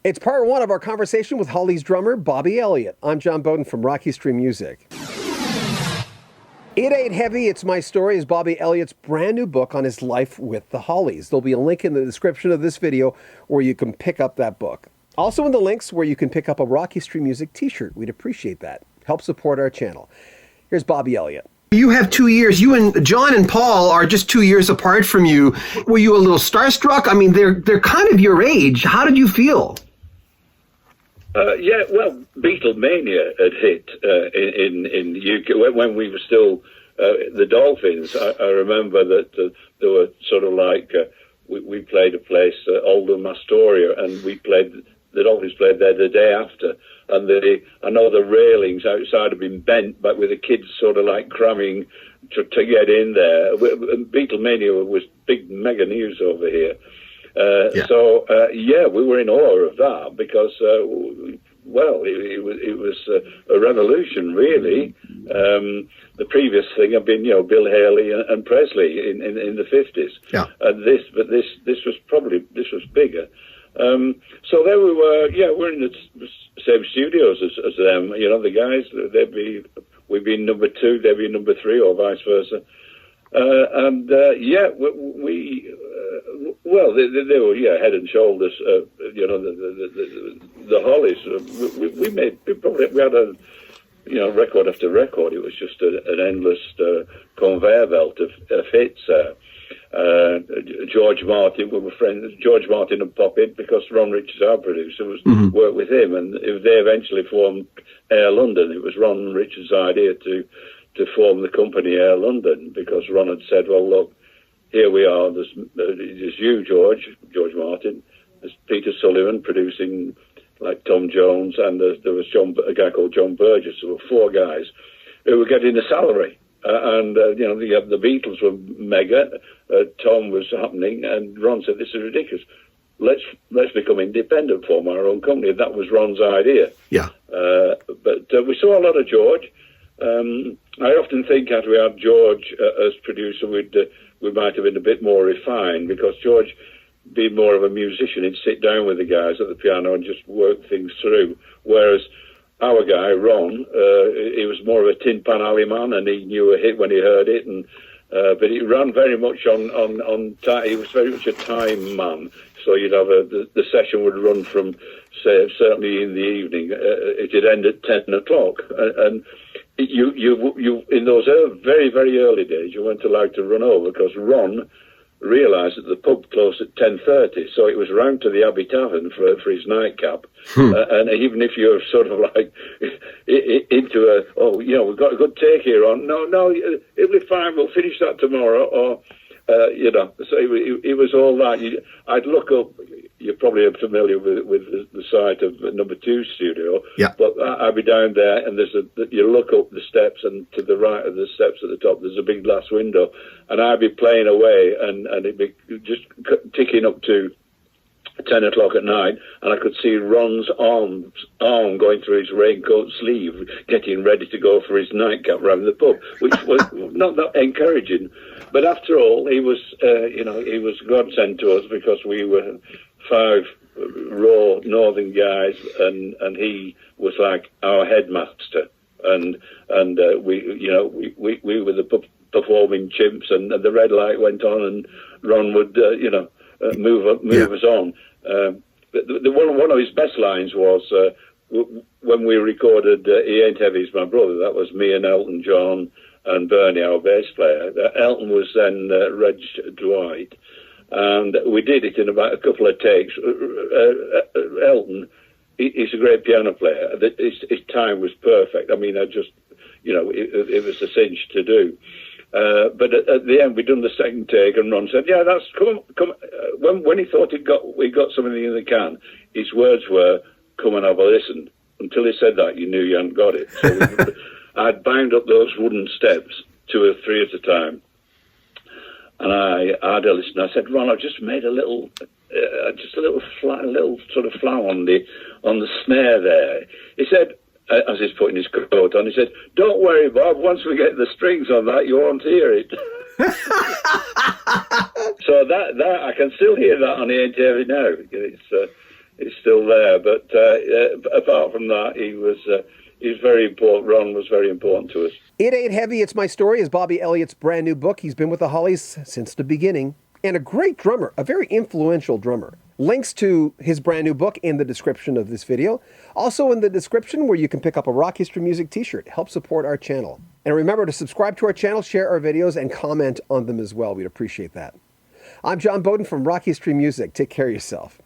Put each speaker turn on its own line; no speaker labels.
It's part one of our conversation with Hollies drummer Bobby Elliott. I'm John Beaudin from Rocky Stream Music. It Ain't Heavy, It's My Story is Bobby Elliott's brand new book on his life with the Hollies. There'll be a link in the description of this video where you can pick up that book. Also in the links where you can pick up a Rocky Stream Music t-shirt. We'd appreciate that. Help support our channel. Here's Bobby Elliott.
You have 2 years. You and John and Paul are just 2 years apart from you. Were you a little starstruck? I mean, they're kind of your age. How did you feel?
Yeah, well, Beatlemania had hit in the UK when we were still the Dolphins. I remember that there were sort of like we played a place, Oldham Astoria, and the Dolphins played there the day after, and I know the railings outside had been bent, but with the kids sort of like cramming to get in there. Beatlemania was big mega news over here. So we were in awe of that because, it was a revolution, really. The previous thing had been, Bill Haley and Presley in the 50s. Yeah. And this was bigger. So there we were. Yeah, we're in the same studios as them. The guys. We'd be number 2, they'd be number 3, or vice versa. They were head and shoulders. The Hollies. We had a record after record. It was just an endless conveyor belt of hits. George Martin, we were friends. George Martin would pop in because Ron Richards, our producer, worked with him, and they eventually formed Air London. It was Ron Richards' idea to form the company Air London, because Ron had said, well, look, here we are, there's you, George Martin, there's Peter Sullivan producing like Tom Jones, and there was a guy called John Burgess. There were 4 guys who were getting a salary. The Beatles were mega, Tom was happening, and Ron said, this is ridiculous. Let's become independent, form our own company. That was Ron's idea. Yeah. But we saw a lot of George. I often think after we had George as producer, we might have been a bit more refined, because George, being more of a musician, he'd sit down with the guys at the piano and just work things through. Whereas our guy, Ron, he was more of a Tin Pan Alley man, and he knew a hit when he heard it. But he ran very much on time. He was very much a time man. So you'd have the session would run from, say, certainly in the evening. It'd end at 10 o'clock, and you in those very, very early days, you weren't allowed to run over, because Ron realised that the pub closed at 10:30, so it was round to the Abbey Tavern for his nightcap. And even if you're sort of like into we've got a good take here on, no, it'll be fine, we'll finish that tomorrow, or so it was all that. I'd look up. You're probably familiar with the site of number 2 studio. Yeah. But I'd be down there, and you look up the steps, and to the right of the steps at the top, there's a big glass window, and I'd be playing away, and it'd be just ticking up to 10 o'clock at night, and I could see Ron's arm going through his raincoat sleeve, getting ready to go for his nightcap round the pub, which was not that encouraging. But after all, he was godsend to us, because we were 5 raw northern guys, and he was like our headmaster, and we were the performing chimps, and the red light went on, and Ron would move us on. One of his best lines was when we recorded "He Ain't Heavy, It's My Brother." That was me and Elton John and Bernie, our bass player. Elton was then Reg Dwight. And we did it in about a couple of takes. Elton, he's a great piano player. His time was perfect. I mean, it was a cinch to do. But at the end, we'd done the second take, and Ron said, "Yeah, that's come." When he thought we got something in the can, his words were, "Come and have a listen." Until he said that, you knew you hadn't got it. So I'd bound up those wooden steps 2 or 3 at a time. And I had a listen. I said, "Ron, I've just made a little sort of flow on the snare there." He said, as he's putting his coat on, he said, "Don't worry, Bob. Once we get the strings on that, you won't hear it." So that I can still hear that on the NTV now. it's still there. But apart from that, he's very important. Ron was very important to us.
It Ain't Heavy, It's My Story is Bobby Elliott's brand new book. He's been with the Hollies since the beginning, and a great drummer, a very influential drummer. Links to his brand new book in the description of this video. Also in the description where you can pick up a Rock History Music t-shirt. Help support our channel. And remember to subscribe to our channel, share our videos, and comment on them as well. We'd appreciate that. I'm John Beaudin from Rock History Music. Take care of yourself.